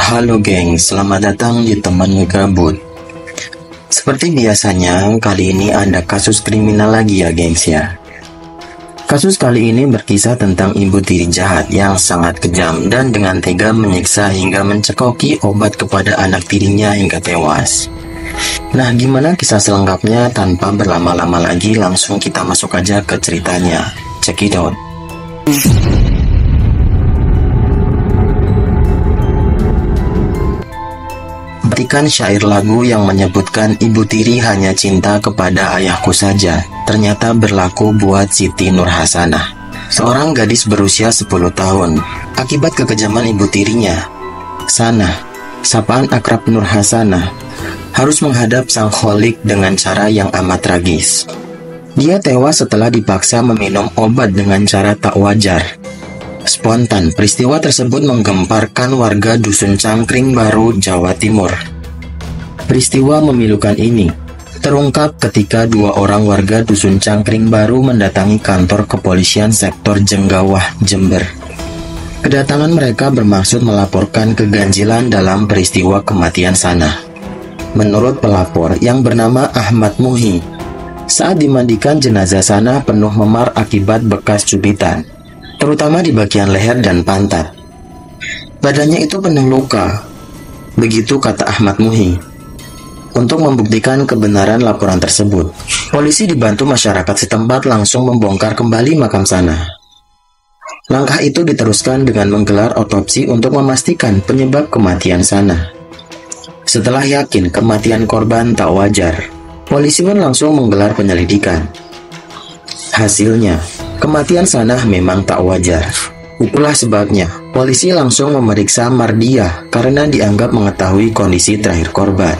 Halo geng, selamat datang di teman ngegabut. Seperti biasanya, kali ini ada kasus kriminal lagi ya gengs ya. Kasus kali ini berkisah tentang ibu tiri jahat yang sangat kejam dan dengan tega menyiksa hingga mencekoki obat kepada anak tirinya hingga tewas. Nah, gimana kisah selengkapnya? Tanpa berlama-lama lagi, langsung kita masuk aja ke ceritanya. Check it out. Petikan syair lagu yang menyebutkan ibu tiri hanya cinta kepada ayahku saja ternyata berlaku buat Siti Nurhasanah, seorang gadis berusia 10 tahun. Akibat kekejaman ibu tirinya, Sanah, sapaan akrab Nurhasanah, harus menghadap sang kholik dengan cara yang amat tragis. Dia tewas setelah dipaksa meminum obat dengan cara tak wajar. Spontan, peristiwa tersebut menggemparkan warga Dusun Cangkring Baru, Jawa Timur. Peristiwa memilukan ini terungkap ketika dua orang warga Dusun Cangkring Baru mendatangi kantor kepolisian sektor Jenggawah, Jember. Kedatangan mereka bermaksud melaporkan keganjilan dalam peristiwa kematian Sanah. Menurut pelapor yang bernama Ahmad Muhi, saat dimandikan jenazah Sanah penuh memar akibat bekas cubitan, terutama di bagian leher dan pantat. Badannya itu penuh luka, begitu kata Ahmad Muhi. Untuk membuktikan kebenaran laporan tersebut, polisi dibantu masyarakat setempat langsung membongkar kembali makam Sanah. Langkah itu diteruskan dengan menggelar otopsi untuk memastikan penyebab kematian Sanah. Setelah yakin kematian korban tak wajar, polisi pun langsung menggelar penyelidikan. Hasilnya, kematian Sanah memang tak wajar. Itulah sebabnya polisi langsung memeriksa Mardiah karena dianggap mengetahui kondisi terakhir korban.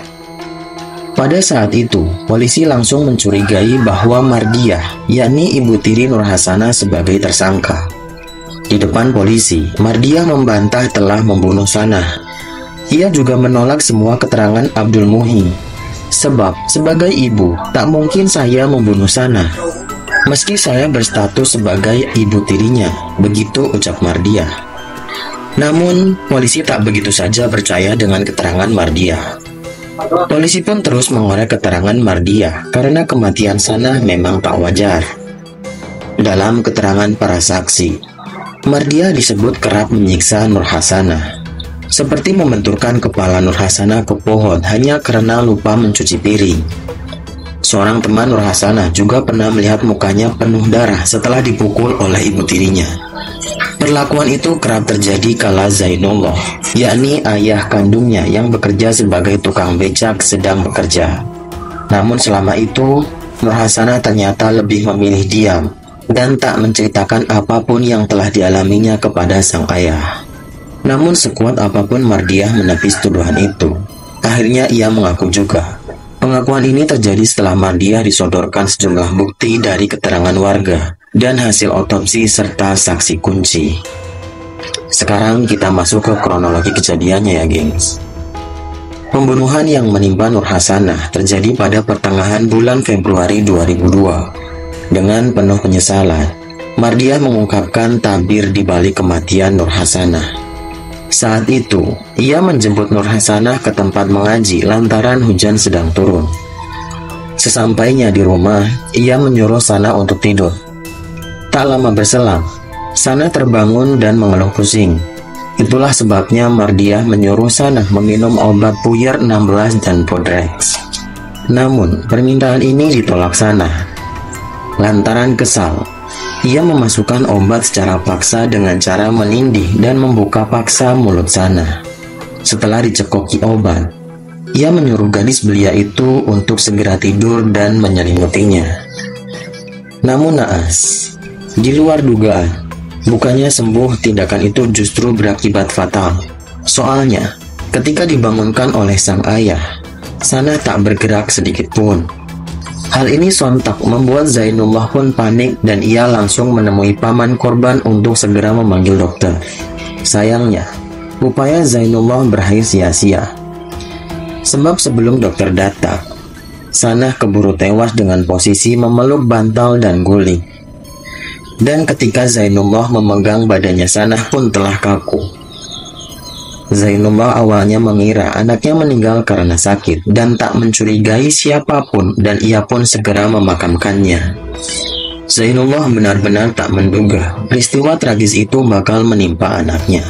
Pada saat itu, polisi langsung mencurigai bahwa Mardiah, yakni ibu tiri Nurhasanah, sebagai tersangka. Di depan polisi, Mardiah membantah telah membunuh Sanah. Ia juga menolak semua keterangan Abdul Muhi. Sebab, sebagai ibu, tak mungkin saya membunuh Sanah. Meski saya berstatus sebagai ibu tirinya, begitu ucap Mardiah. Namun, polisi tak begitu saja percaya dengan keterangan Mardiah. Polisi pun terus mengorek keterangan Mardiah karena kematian Sanah memang tak wajar. Dalam keterangan para saksi, Mardiah disebut kerap menyiksa Nurhasanah, seperti membenturkan kepala Nurhasanah ke pohon hanya karena lupa mencuci piring. Seorang teman Nurhasanah juga pernah melihat mukanya penuh darah setelah dipukul oleh ibu tirinya. Perlakuan itu kerap terjadi kala Zainullah, yakni ayah kandungnya yang bekerja sebagai tukang becak, sedang bekerja. Namun selama itu, Nurhasanah ternyata lebih memilih diam dan tak menceritakan apapun yang telah dialaminya kepada sang ayah. Namun sekuat apapun Mardiah menepis tuduhan itu, akhirnya ia mengaku juga. Pengakuan ini terjadi setelah Mardiah disodorkan sejumlah bukti dari keterangan warga dan hasil otopsi serta saksi kunci. Sekarang kita masuk ke kronologi kejadiannya ya gengs. Pembunuhan yang menimpa Nurhasanah terjadi pada pertengahan bulan Februari 2002. Dengan penuh penyesalan, Mardiah mengungkapkan tabir di balik kematian Nurhasanah. Saat itu, ia menjemput Nurhasanah ke tempat mengaji lantaran hujan sedang turun. Sesampainya di rumah, ia menyuruh Sanah untuk tidur. Tak lama berselang, Sanah terbangun dan mengeluh pusing. Itulah sebabnya Mardiah menyuruh Sanah meminum obat puyer 16 dan Podrex. Namun, permintaan ini ditolak Sanah. Lantaran kesal, ia memasukkan obat secara paksa dengan cara menindih dan membuka paksa mulut Sanah. Setelah dicekoki obat, ia menyuruh gadis belia itu untuk segera tidur dan menyelimutinya. Namun naas, di luar dugaan, bukannya sembuh, tindakan itu justru berakibat fatal. Soalnya, ketika dibangunkan oleh sang ayah, Sanah tak bergerak sedikit pun. Hal ini sontak membuat Zainullah pun panik dan ia langsung menemui paman korban untuk segera memanggil dokter. Sayangnya, upaya Zainullah berakhir sia-sia. Sebab sebelum dokter datang, Sanah keburu tewas dengan posisi memeluk bantal dan guling. Dan ketika Zainullah memegang badannya, Sanah pun telah kaku. Zainullah awalnya mengira anaknya meninggal karena sakit dan tak mencurigai siapapun, dan ia pun segera memakamkannya. Zainullah benar-benar tak menduga peristiwa tragis itu bakal menimpa anaknya.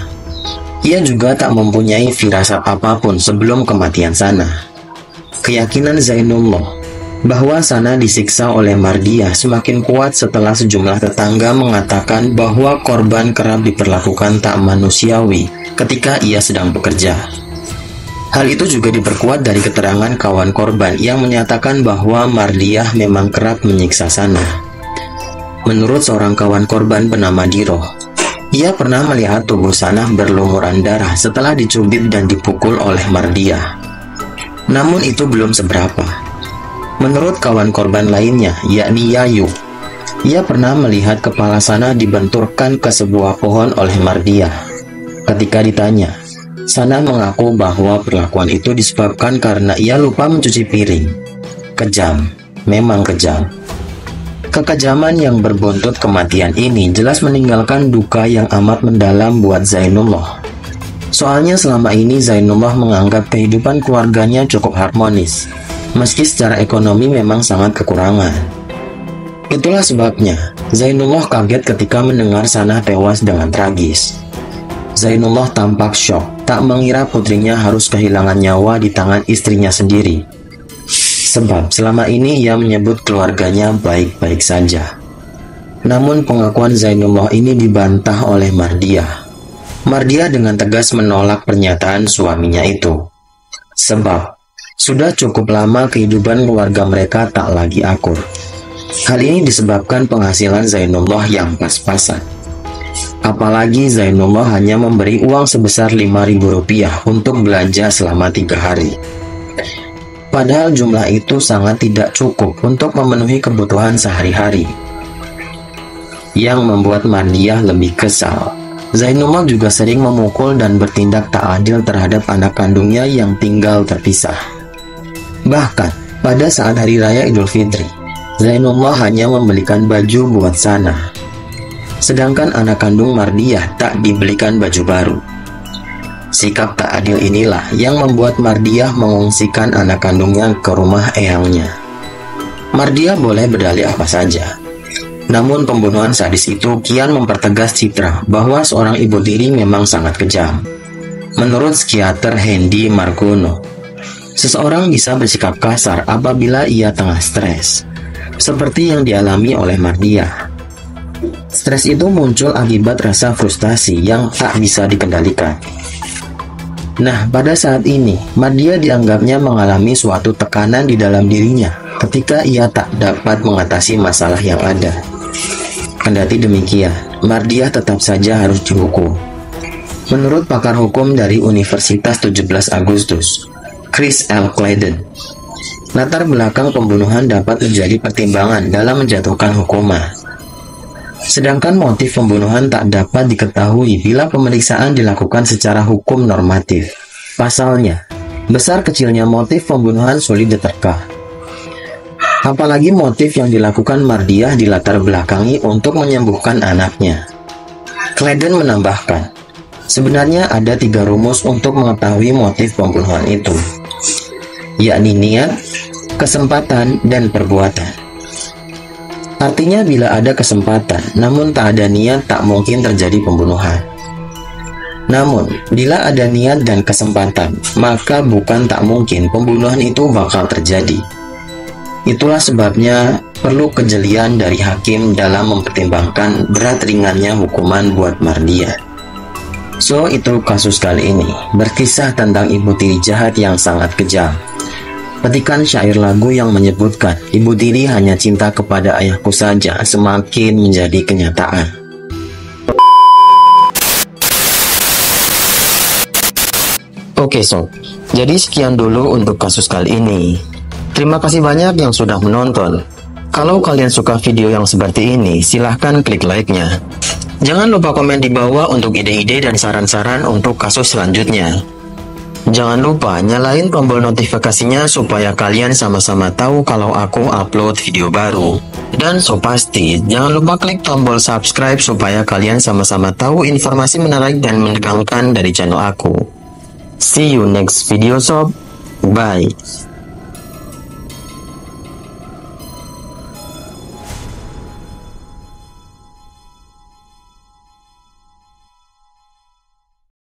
Ia juga tak mempunyai firasat apapun sebelum kematian Sana. Keyakinan Zainullah bahwa Sana disiksa oleh Mardiah semakin kuat setelah sejumlah tetangga mengatakan bahwa korban kerap diperlakukan tak manusiawi ketika ia sedang bekerja. Hal itu juga diperkuat dari keterangan kawan korban yang menyatakan bahwa Mardiah memang kerap menyiksa Sana. Menurut seorang kawan korban bernama Diroh, ia pernah melihat tubuh Sana berlumuran darah setelah dicubit dan dipukul oleh Mardiah. Namun itu belum seberapa. Menurut kawan korban lainnya, yakni Yayu, ia pernah melihat kepala Sana dibenturkan ke sebuah pohon oleh Mardiah. Ketika ditanya, Sana mengaku bahwa perlakuan itu disebabkan karena ia lupa mencuci piring. Kejam, memang kejam. Kekejaman yang berbuntut kematian ini jelas meninggalkan duka yang amat mendalam buat Zainullah. Soalnya selama ini Zainullah menganggap kehidupan keluarganya cukup harmonis, meski secara ekonomi memang sangat kekurangan. Itulah sebabnya Zainullah kaget ketika mendengar Sana tewas dengan tragis. Zainullah tampak syok, tak mengira putrinya harus kehilangan nyawa di tangan istrinya sendiri. Sebab selama ini ia menyebut keluarganya baik-baik saja. Namun pengakuan Zainullah ini dibantah oleh Mardiah. Mardiah dengan tegas menolak pernyataan suaminya itu. Sebab sudah cukup lama kehidupan keluarga mereka tak lagi akur. Hal ini disebabkan penghasilan Zainullah yang pas-pasan. Apalagi Zainullah hanya memberi uang sebesar Rp5.000 untuk belanja selama 3 hari. Padahal jumlah itu sangat tidak cukup untuk memenuhi kebutuhan sehari-hari. Yang membuat Mardiah lebih kesal, Zainullah juga sering memukul dan bertindak tak adil terhadap anak kandungnya yang tinggal terpisah. Bahkan pada saat Hari Raya Idul Fitri, Zainullah hanya membelikan baju buat Sana, sedangkan anak kandung Mardiah tak dibelikan baju baru. Sikap tak adil inilah yang membuat Mardiah mengungsikan anak kandungnya ke rumah eyangnya. Mardiah boleh berdalih apa saja, namun pembunuhan sadis itu kian mempertegas citra bahwa seorang ibu tiri memang sangat kejam. Menurut psikiater Hendy Margono, seseorang bisa bersikap kasar apabila ia tengah stres, seperti yang dialami oleh Mardiah. Stres itu muncul akibat rasa frustasi yang tak bisa dikendalikan. Nah, pada saat ini, Mardiah dianggapnya mengalami suatu tekanan di dalam dirinya ketika ia tak dapat mengatasi masalah yang ada. Kendati demikian, Mardiah tetap saja harus dihukum. Menurut pakar hukum dari Universitas 17 Agustus, Chris L. Clayden, latar belakang pembunuhan dapat menjadi pertimbangan dalam menjatuhkan hukuman. Sedangkan motif pembunuhan tak dapat diketahui bila pemeriksaan dilakukan secara hukum normatif. Pasalnya, besar kecilnya motif pembunuhan sulit diterka. Apalagi motif yang dilakukan Mardiah dilatar belakangi untuk menyembuhkan anaknya. Clayden menambahkan, sebenarnya ada 3 rumus untuk mengetahui motif pembunuhan itu, yakni niat, kesempatan, dan perbuatan. Artinya bila ada kesempatan, namun tak ada niat, tak mungkin terjadi pembunuhan. Namun, bila ada niat dan kesempatan, maka bukan tak mungkin pembunuhan itu bakal terjadi. Itulah sebabnya perlu kejelian dari hakim dalam mempertimbangkan berat ringannya hukuman buat Mardiah. So, itu kasus kali ini, berkisah tentang ibu tiri jahat yang sangat kejam. Petikan syair lagu yang menyebutkan ibu tiri hanya cinta kepada ayahku saja semakin menjadi kenyataan. Oke sob, jadi sekian dulu untuk kasus kali ini. Terima kasih banyak yang sudah menonton. Kalau kalian suka video yang seperti ini, silahkan klik like-nya. Jangan lupa komen di bawah untuk ide-ide dan saran-saran untuk kasus selanjutnya. Jangan lupa nyalain tombol notifikasinya supaya kalian sama-sama tahu kalau aku upload video baru. Dan so pasti, jangan lupa klik tombol subscribe supaya kalian sama-sama tahu informasi menarik dan menegangkan dari channel aku. See you next video sob. Bye.